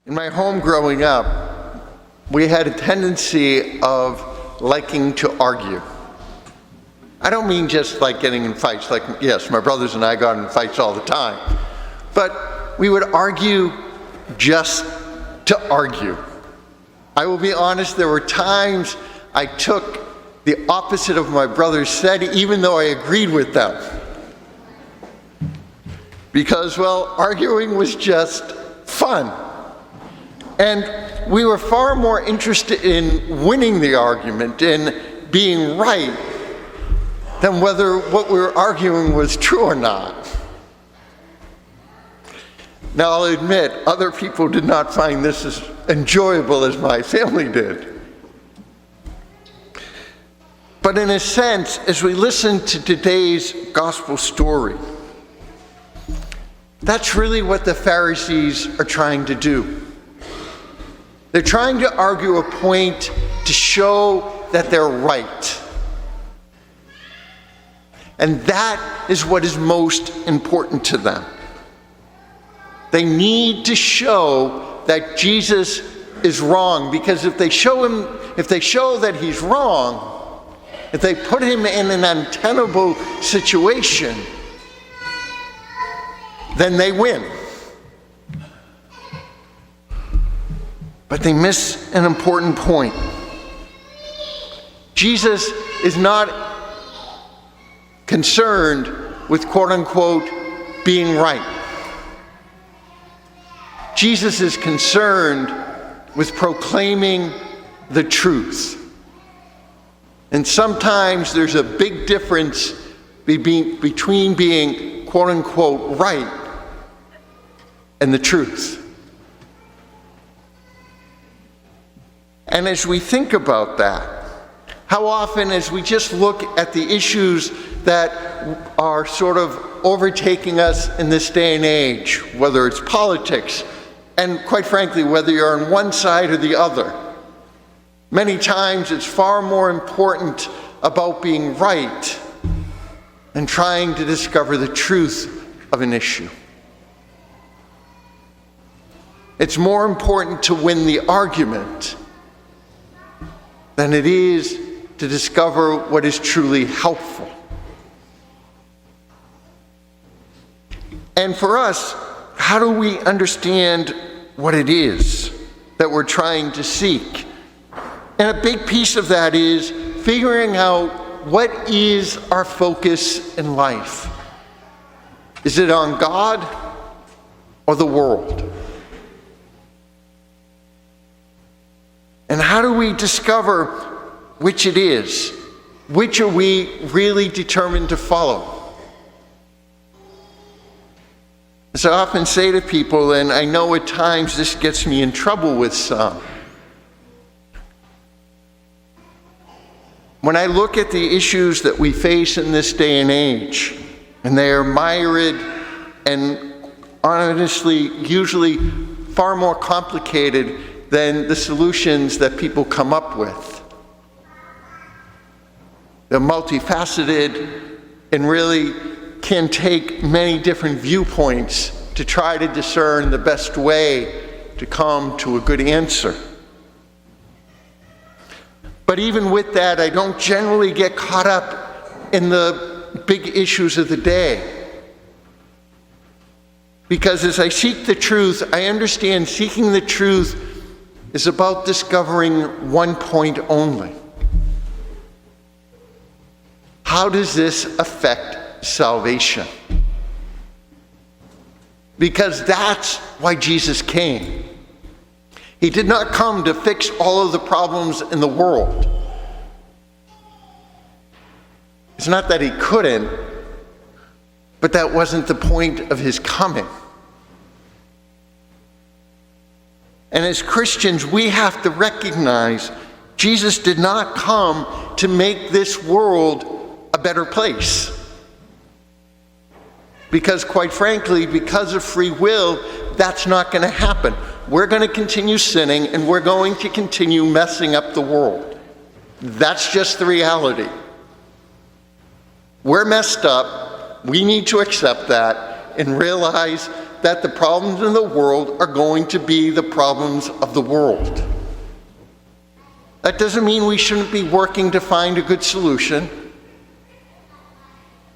In my home growing up, we had a tendency of liking to argue. I don't mean just like getting in fights, like, yes, my brothers and I got in fights all the time, but we would argue just to argue. I will be honest, there were times I took the opposite of my brothers said, even though I agreed with them. Because, well, arguing was just fun. And we were far more interested in winning the argument, in being right, than whether what we were arguing was true or not. Now, I'll admit, other people did not find this as enjoyable as my family did. But in a sense, as we listen to today's gospel story, that's really what the Pharisees are trying to do. They're trying to argue a point to show that they're right. And that is what is most important to them. They need to show that Jesus is wrong, because if they show that he's wrong, if they put him in an untenable situation, then they win. But they miss an important point. Jesus is not concerned with quote-unquote being right. Jesus is concerned with proclaiming the truth. And sometimes there's a big difference between being quote-unquote right and the truth. And as we think about that, how often as we just look at the issues that are sort of overtaking us in this day and age, whether it's politics, and quite frankly, whether you're on one side or the other, many times it's far more important about being right than trying to discover the truth of an issue. It's more important to win the argument than it is to discover what is truly helpful. And for us, how do we understand what it is that we're trying to seek? And a big piece of that is figuring out what is our focus in life. Is it on God or the world? And how do we discover which it is? Which are we really determined to follow? As I often say to people, and I know at times this gets me in trouble with some, when I look at the issues that we face in this day and age, and they are myriad and honestly usually far more complicated than the solutions that people come up with. They're multifaceted and really can take many different viewpoints to try to discern the best way to come to a good answer. But even with that, I don't generally get caught up in the big issues of the day. Because as I seek the truth, I understand seeking the truth is about discovering one point only. How does this affect salvation? Because that's why Jesus came. He did not come to fix all of the problems in the world. It's not that he couldn't, but that wasn't the point of his coming. And as Christians, we have to recognize Jesus did not come to make this world a better place. Because quite frankly, because of free will, that's not going to happen. We're going to continue sinning and we're going to continue messing up the world. That's just the reality. We're messed up. We need to accept that and realize that the problems in the world are going to be the problems of the world. That doesn't mean we shouldn't be working to find a good solution.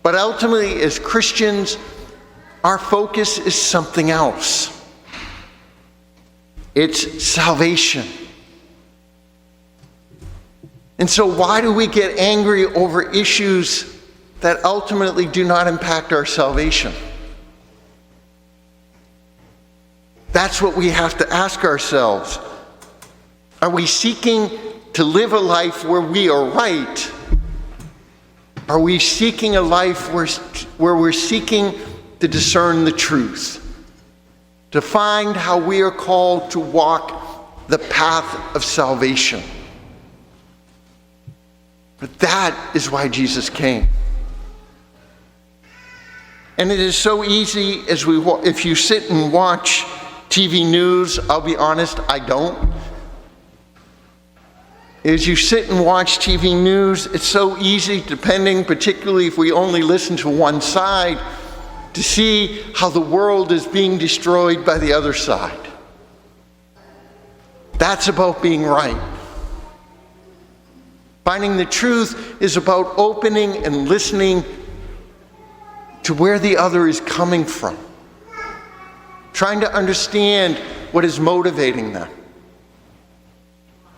But ultimately, as Christians, our focus is something else. It's salvation. And so why do we get angry over issues that ultimately do not impact our salvation? That's what we have to ask ourselves. Are we seeking to live a life where we are right? Are we seeking a life where we're seeking to discern the truth? To find how we are called to walk the path of salvation? But that is why Jesus came. And it is so easy if you sit and watch TV news. I'll be honest, I don't. As you sit and watch TV news, it's so easy, particularly if we only listen to one side, to see how the world is being destroyed by the other side. That's about being right. Finding the truth is about opening and listening to where the other is coming from. Trying to understand what is motivating them.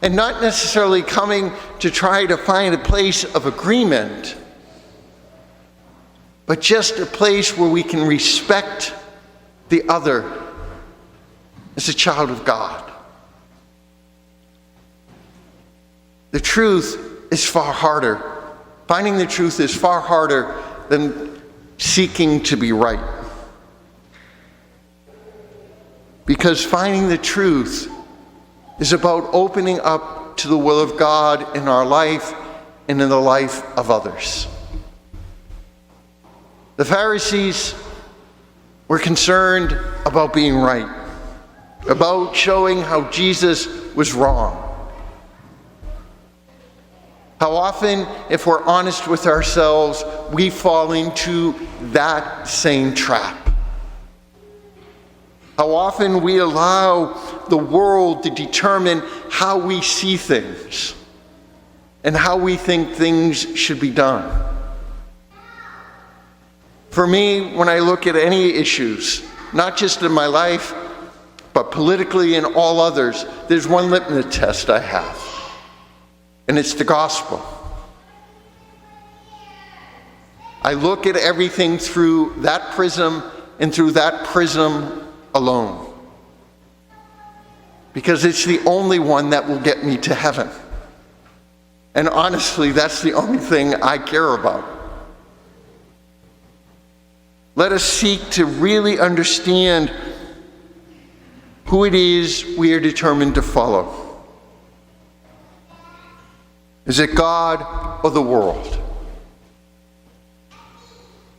And not necessarily coming to try to find a place of agreement, but just a place where we can respect the other as a child of God. The truth is far harder. Finding the truth is far harder than seeking to be right. Because finding the truth is about opening up to the will of God in our life and in the life of others. The Pharisees were concerned about being right, about showing how Jesus was wrong. How often, if we're honest with ourselves, we fall into that same trap. How often we allow the world to determine how we see things and how we think things should be done. For me, when I look at any issues, not just in my life, but politically and all others, there's one litmus test I have, and it's the gospel. I look at everything through that prism and through that prism alone. Because it's the only one that will get me to heaven. And honestly, that's the only thing I care about. Let us seek to really understand who it is we are determined to follow. Is it God or the world?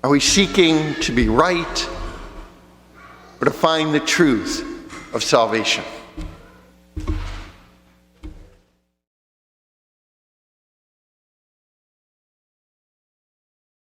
Are we seeking to be right or to find the truth of salvation?